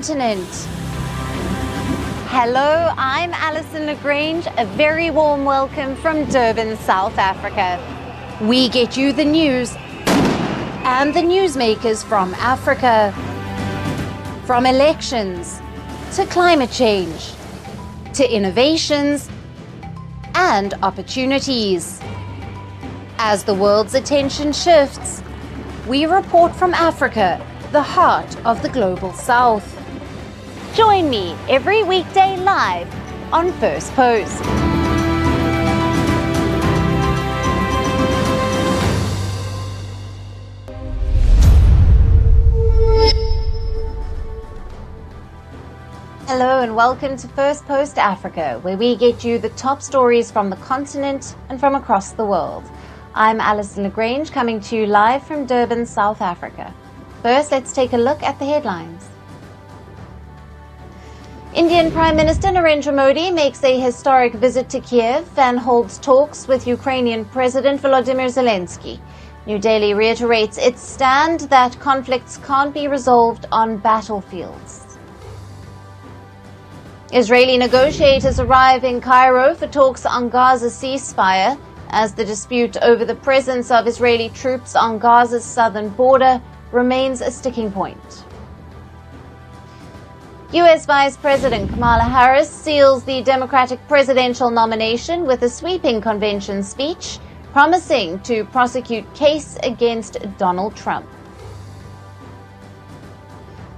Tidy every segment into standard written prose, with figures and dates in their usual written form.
Continent. Hello, I'm Alison Lagrange. A very warm welcome from Durban, South Africa. We get you the news and the newsmakers from Africa. From elections to climate change to innovations and opportunities. As the world's attention shifts, we report from Africa, the heart of the global South. Join me every weekday live on Firstpost. Hello and welcome to Firstpost Africa, where we get you the top stories from the continent and from across the world. I'm Alison Lagrange, coming to you live from Durban, South Africa. First, let's take a look at the headlines. Indian Prime Minister Narendra Modi makes a historic visit to Kiev and holds talks with Ukrainian President Volodymyr Zelensky. New Delhi reiterates its stand that conflicts can't be resolved on battlefields. Israeli negotiators arrive in Cairo for talks on Gaza ceasefire as the dispute over the presence of Israeli troops on Gaza's southern border remains a sticking point. U.S. Vice President Kamala Harris seals the Democratic presidential nomination with a sweeping convention speech, promising to prosecute case against Donald Trump.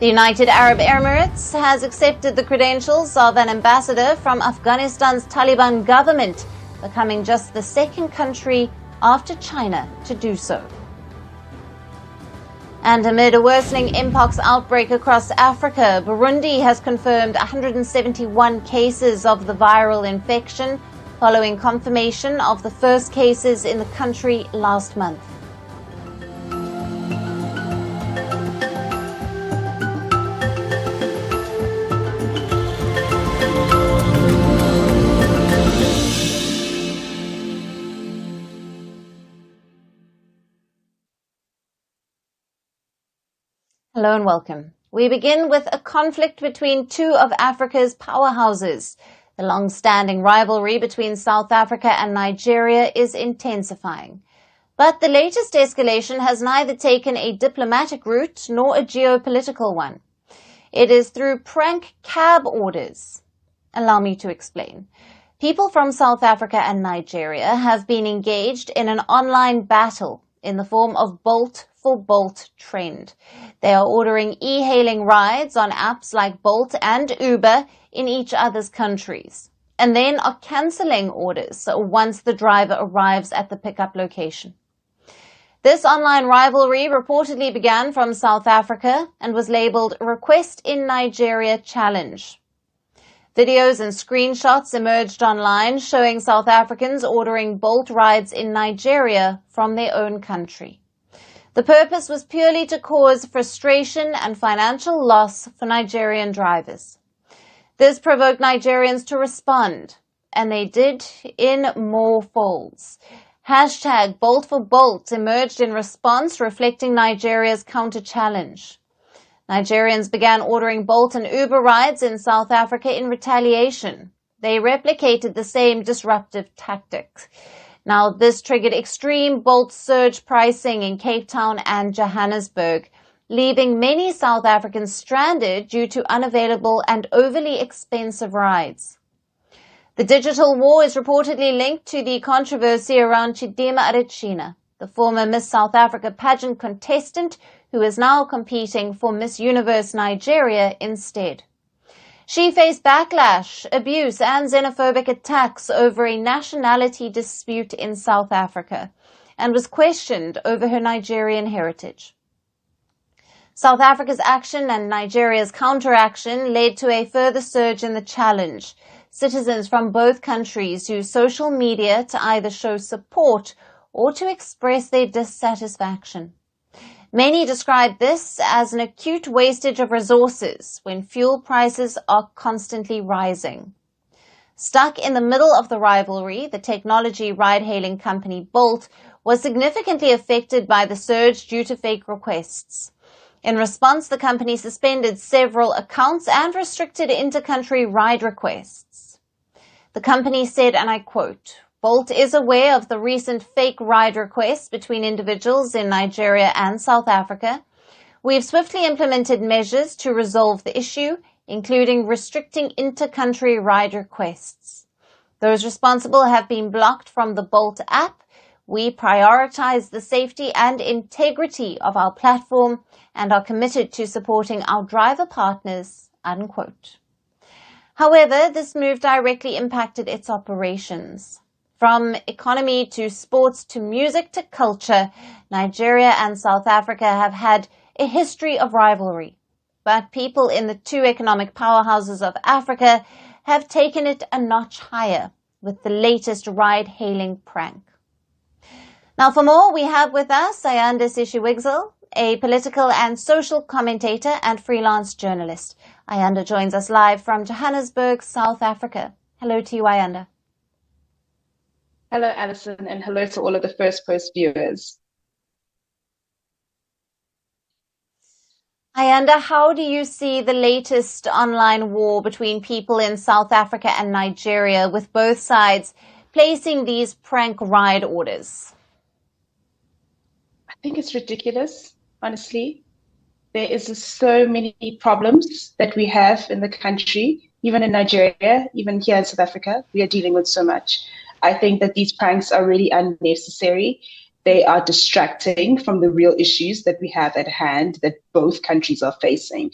The United Arab Emirates has accepted the credentials of an ambassador from Afghanistan's Taliban government, becoming just the second country after China to do so. And amid a worsening mpox outbreak across Africa, Burundi has confirmed 171 cases of the viral infection, following confirmation of the first cases in the country last month. Hello and welcome. We begin with a conflict between two of Africa's powerhouses. The long-standing rivalry between South Africa and Nigeria is intensifying. But the latest escalation has neither taken a diplomatic route nor a geopolitical one. It is through prank cab orders. Allow me to explain. People from South Africa and Nigeria have been engaged in an online battle in the form of Bolt for Bolt trend. They are ordering e-hailing rides on apps like Bolt and Uber in each other's countries, and then are cancelling orders once the driver arrives at the pickup location. This online rivalry reportedly began from South Africa and was labelled Request in Nigeria Challenge. Videos and screenshots emerged online showing South Africans ordering Bolt rides in Nigeria from their own country. The purpose was purely to cause frustration and financial loss for Nigerian drivers. This provoked Nigerians to respond, and they did in more folds. Hashtag Bolt for Bolt emerged in response, reflecting Nigeria's counter-challenge. Nigerians began ordering Bolt and Uber rides in South Africa in retaliation. They replicated the same disruptive tactics. Now, this triggered extreme Bolt surge pricing in Cape Town and Johannesburg, leaving many South Africans stranded due to unavailable and overly expensive rides. The digital war is reportedly linked to the controversy around Chidimma Adetshina, the former Miss South Africa pageant contestant who is now competing for Miss Universe Nigeria instead. She faced backlash, abuse and xenophobic attacks over a nationality dispute in South Africa and was questioned over her Nigerian heritage. South Africa's action and Nigeria's counteraction led to a further surge in the challenge. Citizens from both countries use social media to either show support or to express their dissatisfaction. Many describe this as an acute wastage of resources when fuel prices are constantly rising. Stuck in the middle of the rivalry, the technology ride-hailing company Bolt was significantly affected by the surge due to fake requests. In response, the company suspended several accounts and restricted inter-country ride requests. The company said, and I quote, "Bolt is aware of the recent fake ride requests between individuals in Nigeria and South Africa. We've swiftly implemented measures to resolve the issue, including restricting inter-country ride requests. Those responsible have been blocked from the Bolt app. We prioritize the safety and integrity of our platform and are committed to supporting our driver partners," unquote. However, this move directly impacted its operations. From economy to sports to music to culture, Nigeria and South Africa have had a history of rivalry. But people in the two economic powerhouses of Africa have taken it a notch higher with the latest ride-hailing prank. Now, for more, we have with us Ayanda Sishiwigzel, a political and social commentator and freelance journalist. Ayanda joins us live from Johannesburg, South Africa. Hello to you, Ayanda. Hello, Alison, and hello to all of the Firstpost viewers. Ayanda, how do you see the latest online war between people in South Africa and Nigeria, with both sides placing these prank ride orders? I think it's ridiculous, honestly. There is so many problems that we have in the country, even in Nigeria, even here in South Africa. We are dealing with so much. I think that these pranks are really unnecessary. They are distracting from the real issues that we have at hand that both countries are facing.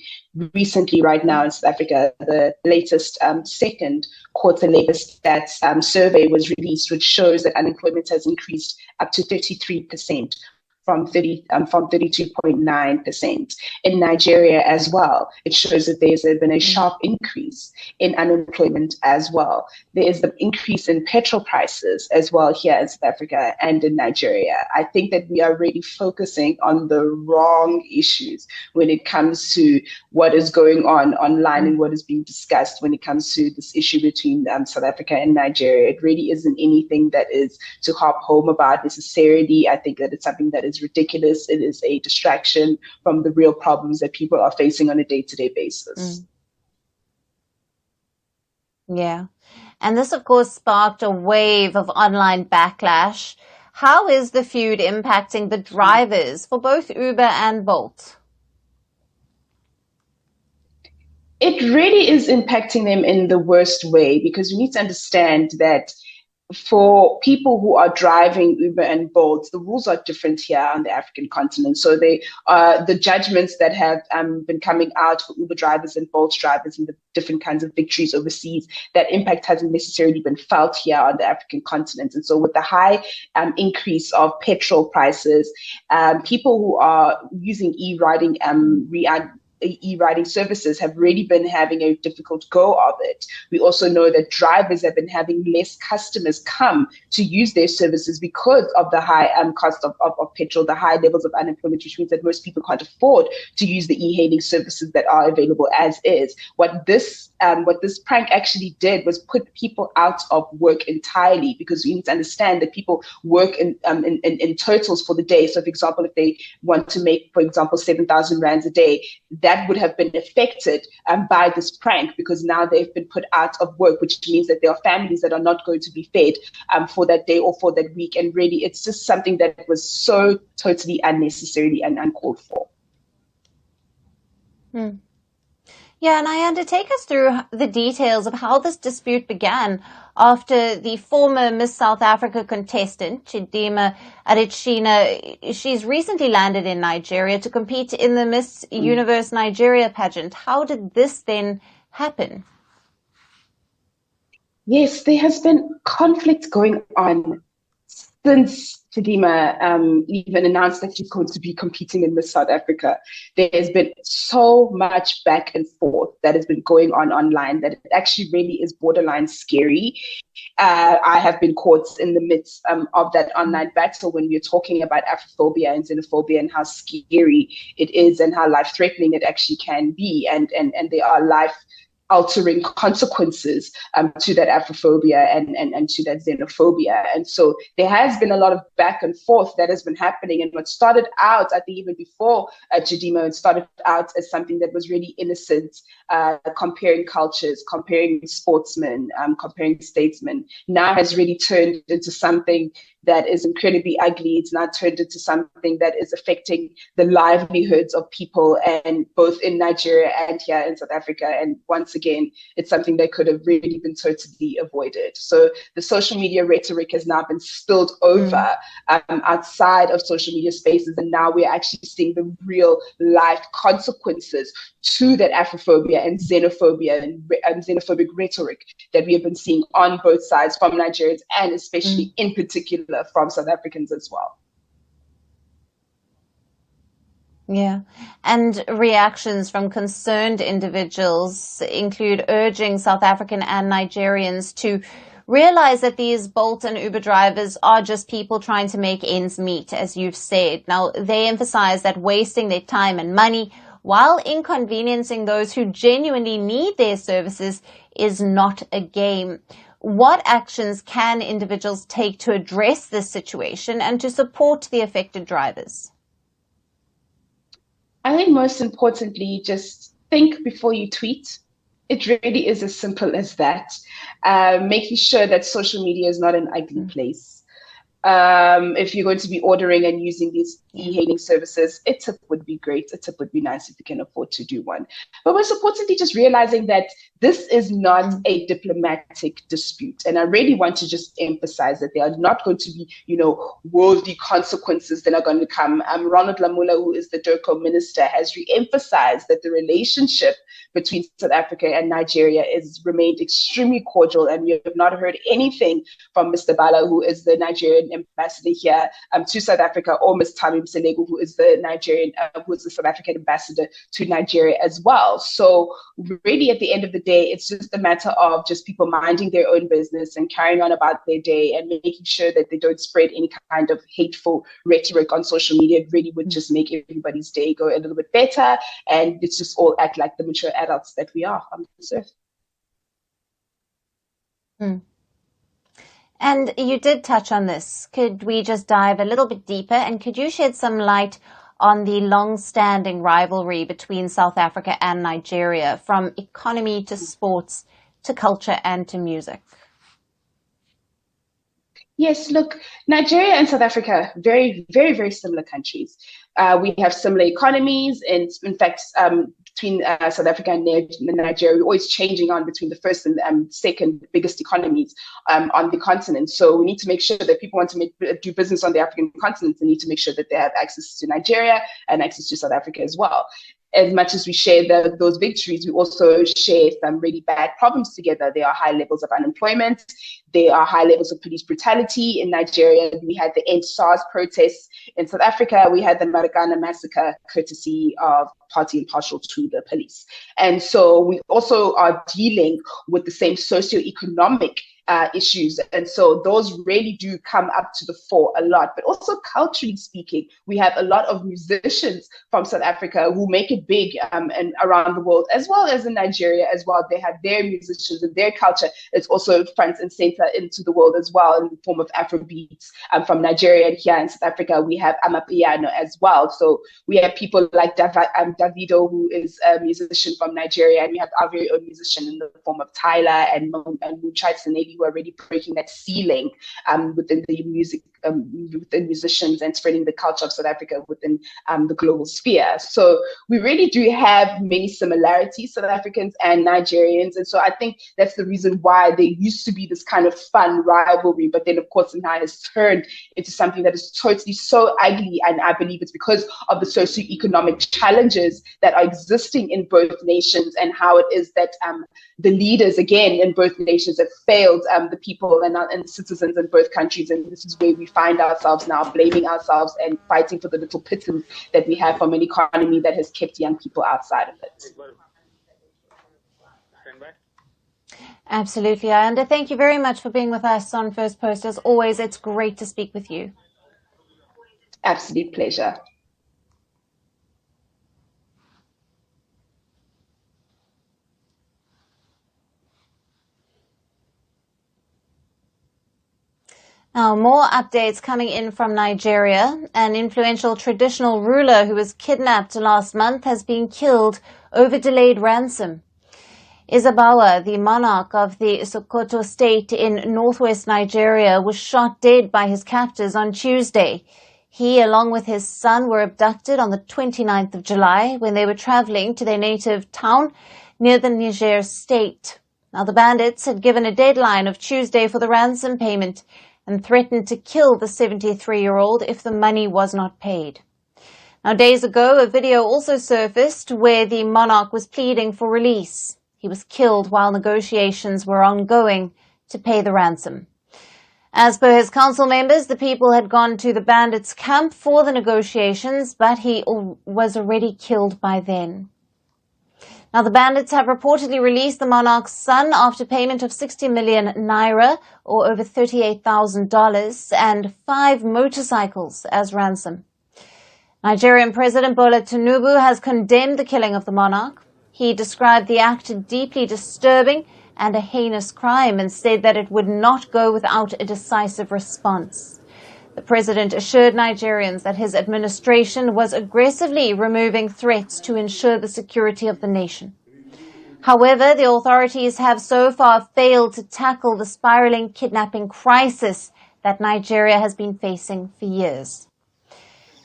Recently, right now in South Africa, the latest second quarter labor stats survey was released, which shows that unemployment has increased up to 33%. From 32.9%. In Nigeria as well, it shows that there's been a sharp increase in unemployment as well. There is the increase in petrol prices as well here in South Africa and in Nigeria. I think that we are really focusing on the wrong issues when it comes to what is going on online and what is being discussed when it comes to this issue between South Africa and Nigeria. It really isn't anything that is to harp home about necessarily. I think that it's something that is ridiculous. It is a distraction from the real problems that people are facing on a day-to-day basis. Yeah. And this, of course, sparked a wave of online backlash. How is the feud impacting the drivers for both Uber and Bolt? It really is impacting them in the worst way, because you need to understand that for people who are driving Uber and Bolt, the rules are different here on the African continent. So they are the judgments that have been coming out for Uber drivers and Bolt drivers and the different kinds of victories overseas. That impact hasn't necessarily been felt here on the African continent. And so with the high increase of petrol prices, people who are using e-riding services have really been having a difficult go of it. We also know that drivers have been having less customers come to use their services because of the high cost of petrol, the high levels of unemployment, which means that most people can't afford to use the e-hailing services that are available as is. What this prank actually did was put people out of work entirely, because you need to understand that people work in totals for the day. So, for example, if they want to make, for example, 7,000 rands a day, that would have been affected by this prank, because now they've been put out of work, which means that there are families that are not going to be fed for that day or for that week. And really, it's just something that was so totally unnecessary and uncalled for. Yeah, and Ayanda, take us through the details of how this dispute began after the former Miss South Africa contestant, Chidimma Adetshina, she's recently landed in Nigeria to compete in the Miss Universe Nigeria pageant. How did this then happen? Yes, there has been conflict going on since Chidimma even announced that she's going to be competing in Miss South Africa. There's been so much back and forth that has been going on online that it actually really is borderline scary. I have been caught in the midst of that online battle when we're talking about Afrophobia and xenophobia and how scary it is and how life-threatening it actually can be. And there are altering consequences to that Afrophobia and to that xenophobia. And so there has been a lot of back and forth that has been happening. And what started out, I think even before Chidimma, it started out as something that was really innocent, comparing cultures, comparing sportsmen, comparing statesmen, now has really turned into something that is incredibly ugly. It's now turned into something that is affecting the livelihoods of people, and both in Nigeria and here in South Africa. And once again, it's something that could have really been totally avoided. So the social media rhetoric has now been spilled over outside of social media spaces, and now we're actually seeing the real life consequences to that Afrophobia and xenophobia and xenophobic rhetoric that we have been seeing on both sides, from Nigerians and especially in particular from South Africans as well. Yeah. And reactions from concerned individuals include urging South African and Nigerians to realize that these Bolt and Uber drivers are just people trying to make ends meet, as you've said. Now, they emphasize that wasting their time and money while inconveniencing those who genuinely need their services is not a game. What actions can individuals take to address this situation and to support the affected drivers? I think most importantly, just think before you tweet. It really is as simple as that. Making sure that social media is not an ugly place. If you're going to be ordering and using these e-hailing services, a tip would be great. A tip would be nice if you can afford to do one. But most importantly, just realizing that this is not a diplomatic dispute. And I really want to just emphasize that there are not going to be, worldly consequences that are going to come. Ronald Lamula, who is the DIRCO minister, has re-emphasized that the relationship between South Africa and Nigeria has remained extremely cordial. And we have not heard anything from Mr. Bala, who is the Nigerian ambassador here to South Africa, or Ms. Tamim Senegu, who is the South African ambassador to Nigeria as well. So really, at the end of the day, it's just a matter of just people minding their own business and carrying on about their day and making sure that they don't spread any kind of hateful rhetoric on social media. It really would just make everybody's day go a little bit better, and let's just all act like the mature adults that we are on this earth. And you did touch on this. Could we just dive a little bit deeper, and could you shed some light on the long-standing rivalry between South Africa and Nigeria, from economy to sports to culture and to music? Yes, look, Nigeria and South Africa, very, very, very similar countries. We have similar economies, and in fact, between South Africa and Nigeria, we're always changing on between the first and second biggest economies on the continent. So we need to make sure that people want to do business on the African continent. They need to make sure that they have access to Nigeria and access to South Africa as well. As much as we share those victories, we also share some really bad problems together. There are high levels of unemployment. There are high levels of police brutality. In Nigeria, we had the End SARS protests. In South Africa, we had the Marikana massacre, courtesy of party impartial to the police. And so we also are dealing with the same socioeconomic issues. And so those really do come up to the fore a lot. But also culturally speaking, we have a lot of musicians from South Africa who make it big and around the world, as well as in Nigeria as well. They have their musicians and their culture. It's also front and center into the world as well, in the form of Afrobeats from Nigeria. And here in South Africa, we have Amapiano as well. So we have people like Davido, who is a musician from Nigeria, and we have our very own musician in the form of Tyler and Moonchild Seneli, who are really breaking that ceiling within the music, within musicians, and spreading the culture of South Africa within the global sphere. So we really do have many similarities, South Africans and Nigerians. And so I think that's the reason why there used to be this kind of fun rivalry, but then of course now has turned into something that is totally so ugly. And I believe it's because of the socioeconomic challenges that are existing in both nations, and how it is that the leaders, again, in both nations have failed the people and citizens in both countries. And this is where we find ourselves now, blaming ourselves and fighting for the little pittance that we have from an economy that has kept young people outside of it. Absolutely. And thank you very much for being with us on First Post. As always, it's great to speak with you. Absolute pleasure. Now, more updates coming in from Nigeria. An influential traditional ruler who was kidnapped last month has been killed over delayed ransom. Izabawa, the monarch of the Sokoto state in northwest Nigeria, was shot dead by his captors on Tuesday. He, along with his son, were abducted on the 29th of July when they were traveling to their native town near the Niger state. Now, the bandits had given a deadline of Tuesday for the ransom payment and threatened to kill the 73-year-old if the money was not paid. Now, days ago, a video also surfaced where the monarch was pleading for release. He was killed while negotiations were ongoing to pay the ransom. As per his council members, the people had gone to the bandits' camp for the negotiations, but he was already killed by then. Now, the bandits have reportedly released the monarch's son after payment of 60 million naira, or over $38,000, and 5 motorcycles as ransom. Nigerian President Bola Tinubu has condemned the killing of the monarch. He described the act deeply disturbing and a heinous crime and said that it would not go without a decisive response. The president assured Nigerians that his administration was aggressively removing threats to ensure the security of the nation. However, the authorities have so far failed to tackle the spiraling kidnapping crisis that Nigeria has been facing for years.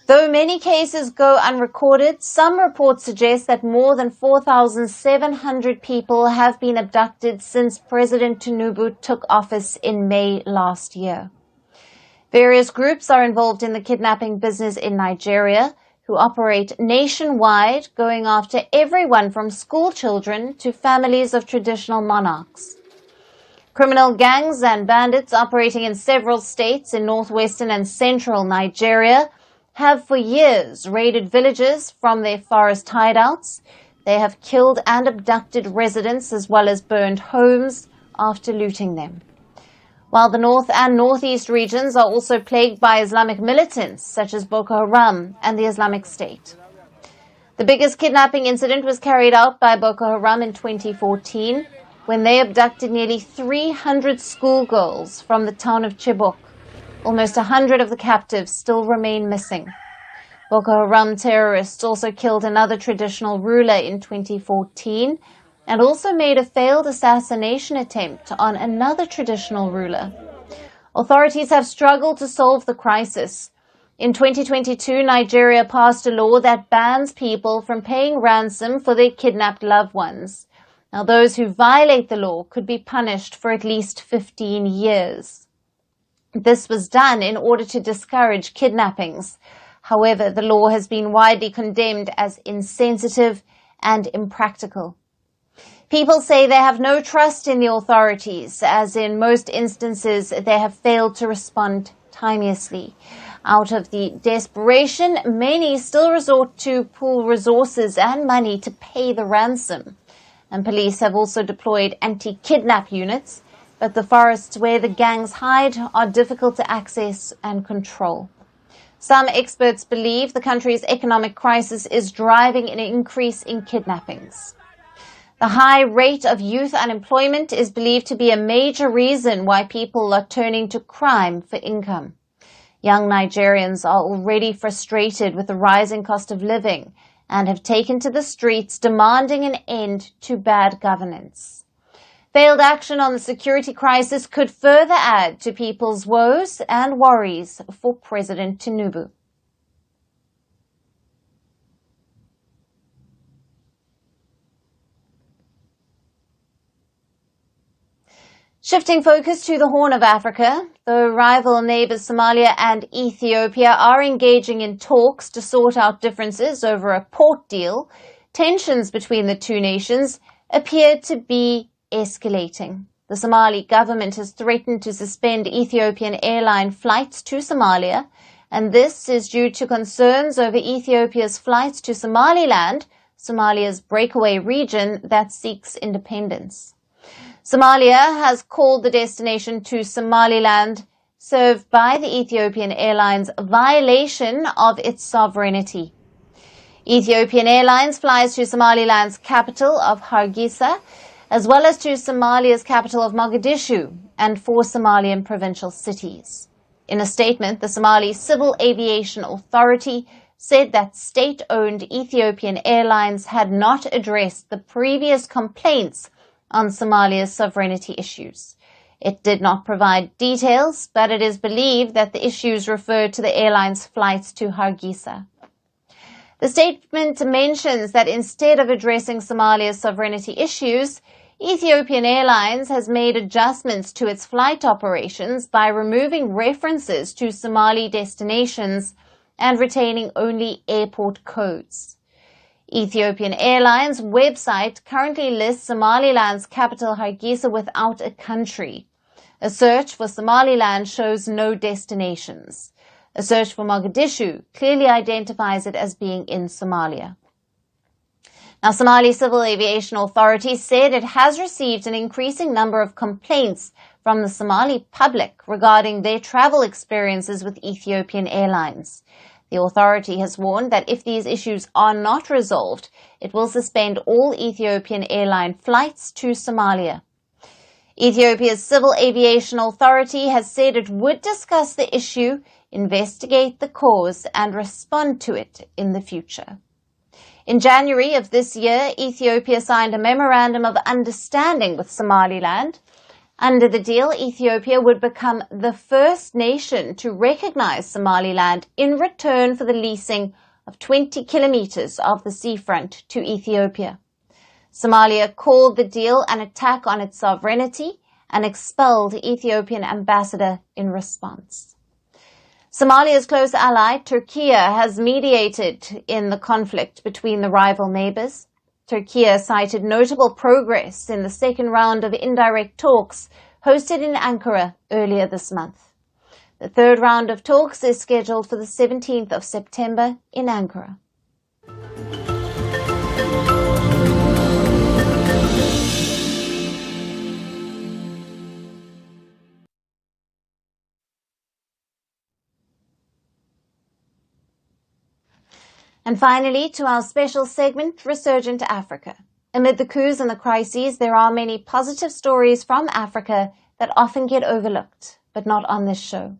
Though many cases go unrecorded, some reports suggest that more than 4,700 people have been abducted since President Tinubu took office in May last year. Various groups are involved in the kidnapping business in Nigeria, who operate nationwide, going after everyone from school children to families of traditional monarchs. Criminal gangs and bandits operating in several states in northwestern and central Nigeria have for years raided villages from their forest hideouts. They have killed and abducted residents as well as burned homes after looting them. While the north and northeast regions are also plagued by Islamic militants such as Boko Haram and the Islamic State. The biggest kidnapping incident was carried out by Boko Haram in 2014 when they abducted nearly 300 schoolgirls from the town of Chibok. Almost 100 of the captives still remain missing. Boko Haram terrorists also killed another traditional ruler in 2014 and also made a failed assassination attempt on another traditional ruler. Authorities have struggled to solve the crisis. In 2022, Nigeria passed a law that bans people from paying ransom for their kidnapped loved ones. Now, those who violate the law could be punished for at least 15 years. This was done in order to discourage kidnappings. However, the law has been widely condemned as insensitive and impractical. People say they have no trust in the authorities, as in most instances they have failed to respond timeously. Out of the desperation, many still resort to pool resources and money to pay the ransom. And police have also deployed anti-kidnap units, but the forests where the gangs hide are difficult to access and control. Some experts believe the country's economic crisis is driving an increase in kidnappings. The high rate of youth unemployment is believed to be a major reason why people are turning to crime for income. Young Nigerians are already frustrated with the rising cost of living and have taken to the streets demanding an end to bad governance. Failed action on the security crisis could further add to people's woes and worries for President Tinubu. Shifting focus to the Horn of Africa, the rival neighbors Somalia and Ethiopia are engaging in talks to sort out differences over a port deal. Tensions between the two nations appear to be escalating. The Somali government has threatened to suspend Ethiopian airline flights to Somalia, and this is due to concerns over Ethiopia's flights to Somaliland, Somalia's breakaway region that seeks independence. Somalia has called the destination to Somaliland served by the Ethiopian Airlines a violation of its sovereignty. Ethiopian Airlines flies to Somaliland's capital of Hargeisa, as well as to Somalia's capital of Mogadishu and 4 Somalian provincial cities. In a statement, the Somali Civil Aviation Authority said that state-owned Ethiopian Airlines had not addressed the previous complaints on Somalia's sovereignty issues. It did not provide details, but it is believed that the issues referred to the airline's flights to Hargeisa. The statement mentions that instead of addressing Somalia's sovereignty issues, Ethiopian Airlines has made adjustments to its flight operations by removing references to Somali destinations and retaining only airport codes. Ethiopian Airlines' website currently lists Somaliland's capital Hargeisa without a country. A search for Somaliland shows no destinations. A search for Mogadishu clearly identifies it as being in Somalia. Now, Somali Civil Aviation Authority said it has received an increasing number of complaints from the Somali public regarding their travel experiences with Ethiopian Airlines. The authority has warned that if these issues are not resolved, it will suspend all Ethiopian airline flights to Somalia. Ethiopia's Civil Aviation Authority has said it would discuss the issue, investigate the cause, and respond to it in the future. In January of this year, Ethiopia signed a memorandum of understanding with Somaliland. Under the deal, Ethiopia would become the first nation to recognize Somaliland in return for the leasing of 20 kilometers of the seafront to Ethiopia. Somalia called the deal an attack on its sovereignty and expelled Ethiopian ambassador in response. Somalia's close ally, Turkey, has mediated in the conflict between the rival neighbors. Turkey cited notable progress in the second round of indirect talks hosted in Ankara earlier this month. The third round of talks is scheduled for the 17th of September in Ankara. And finally, to our special segment, Resurgent Africa. Amid the coups and the crises, there are many positive stories from Africa that often get overlooked, but not on this show.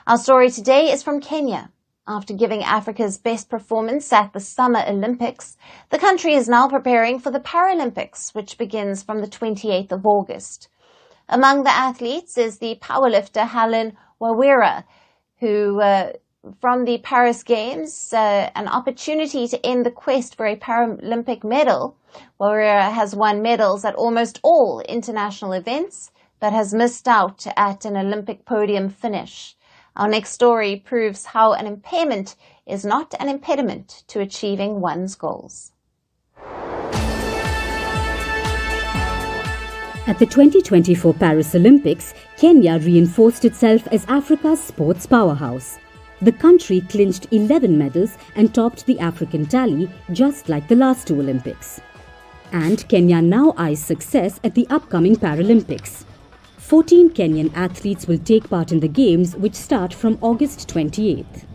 Our story today is from Kenya. After giving Africa's best performance at the Summer Olympics, the country is now preparing for the Paralympics, which begins from the 28th of August. Among the athletes is the powerlifter Helen Wawira, who from the Paris Games, an opportunity to end the quest for a Paralympic medal. Wawira has won medals at almost all international events, but has missed out at an Olympic podium finish. Our next story proves how an impairment is not an impediment to achieving one's goals. At the 2024 Paris Olympics, Kenya reinforced itself as Africa's sports powerhouse. The country clinched 11 medals and topped the African tally, just like the last two Olympics. And Kenya now eyes success at the upcoming Paralympics. 14 Kenyan athletes will take part in the Games, which start from August 28th.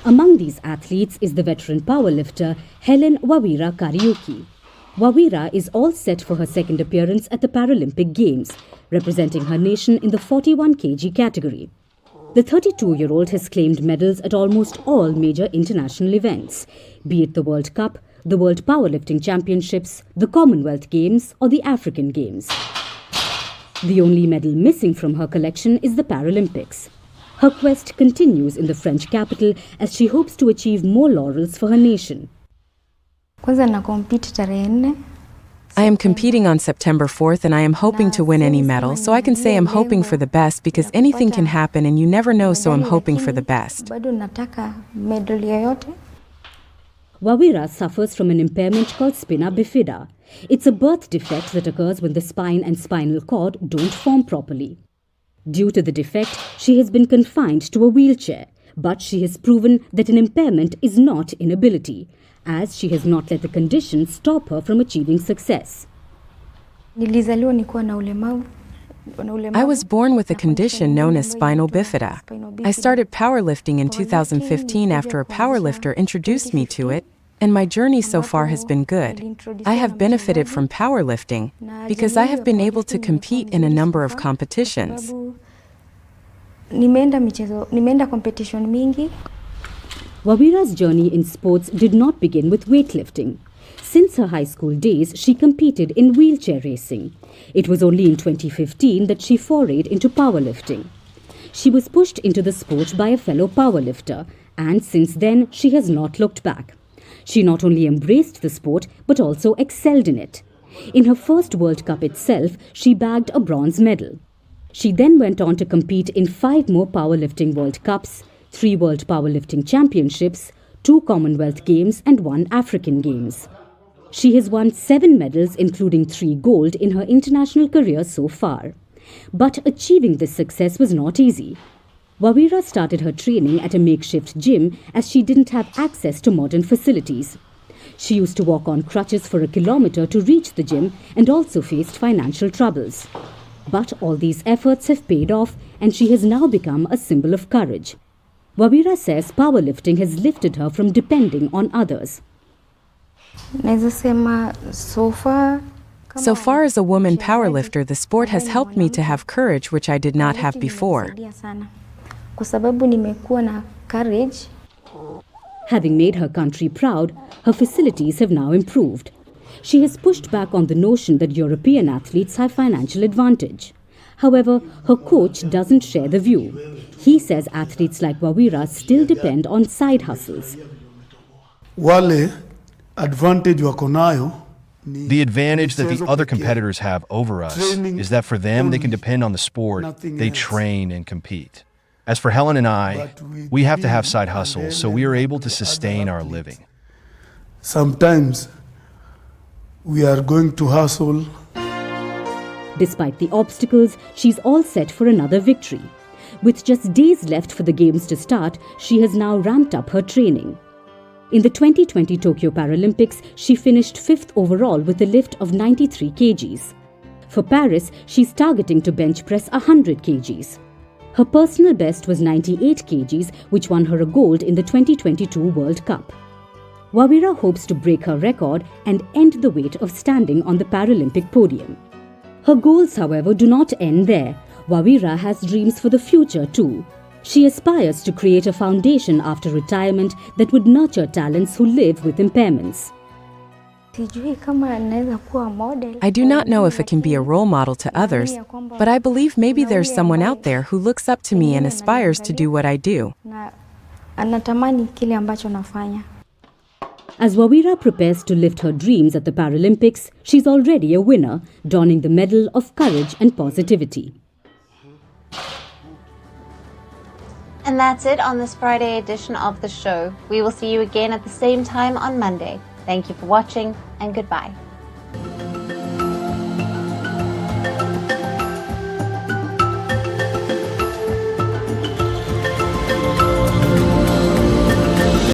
Among these athletes is the veteran powerlifter Helen Wawira Kariuki. Wawira is all set for her second appearance at the Paralympic Games, representing her nation in the 41 kg category. The 32-year-old has claimed medals at almost all major international events, be it the World Cup, the World Powerlifting Championships, the Commonwealth Games, or the African Games. The only medal missing from her collection is the Paralympics. Her quest continues in the French capital as she hopes to achieve more laurels for her nation. I am competing on September 4th and I am hoping to win any medal, so I can say I'm hoping for the best because anything can happen and you never know, so I'm hoping for the best. Wawira suffers from an impairment called spina bifida. It's a birth defect that occurs when the spine and spinal cord don't form properly. Due to the defect, she has been confined to a wheelchair, but she has proven that an impairment is not inability, as she has not let the condition stop her from achieving success. I was born with a condition known as spinal bifida. I started powerlifting in 2015 after a powerlifter introduced me to it, and my journey so far has been good. I have benefited from powerlifting because I have been able to compete in a number of competitions. Nimeenda competition mingi. Wawira's journey in sports did not begin with weightlifting. Since her high school days, she competed in wheelchair racing. It was only in 2015 that she forayed into powerlifting. She was pushed into the sport by a fellow powerlifter, and since then, she has not looked back. She not only embraced the sport, but also excelled in it. In her first World Cup itself, she bagged a bronze medal. She then went on to compete in 5 more powerlifting World Cups, 3 World Powerlifting Championships, 2 Commonwealth Games and 1 African Games. She has won 7 medals, including 3 gold, in her international career so far. But achieving this success was not easy. Wawira started her training at a makeshift gym as she didn't have access to modern facilities. She used to walk on crutches for a kilometer to reach the gym and also faced financial troubles. But all these efforts have paid off and she has now become a symbol of courage. Wawira says powerlifting has lifted her from depending on others. So far as a woman powerlifter, the sport has helped me to have courage which I did not have before. Having made her country proud, her facilities have now improved. She has pushed back on the notion that European athletes have financial advantage. However, her coach doesn't share the view. He says athletes like Wawira still depend on side hustles. Wale advantage wako nayo. The advantage that the other competitors have over us is that for them, they can depend on the sport, they train and compete. As for Helen and I, we have to have side hustles so we are able to sustain our living. Sometimes we are going to hustle. Despite the obstacles, she's all set for another victory. With just days left for the games to start, she has now ramped up her training. In the 2020 Tokyo Paralympics, she finished 5th overall with a lift of 93 kgs. For Paris, she's targeting to bench press 100 kgs. Her personal best was 98 kgs, which won her a gold in the 2022 World Cup. Wawira hopes to break her record and end the wait of standing on the Paralympic podium. Her goals, however, do not end there. Wawira has dreams for the future too. She aspires to create a foundation after retirement that would nurture talents who live with impairments. I do not know if it can be a role model to others, but I believe maybe there's someone out there who looks up to me and aspires to do what I do. As Wawira prepares to lift her dreams at the Paralympics, she's already a winner, donning the medal of courage and positivity. And that's it on this Friday edition of the show. We will see you again at the same time on Monday. Thank you for watching and goodbye.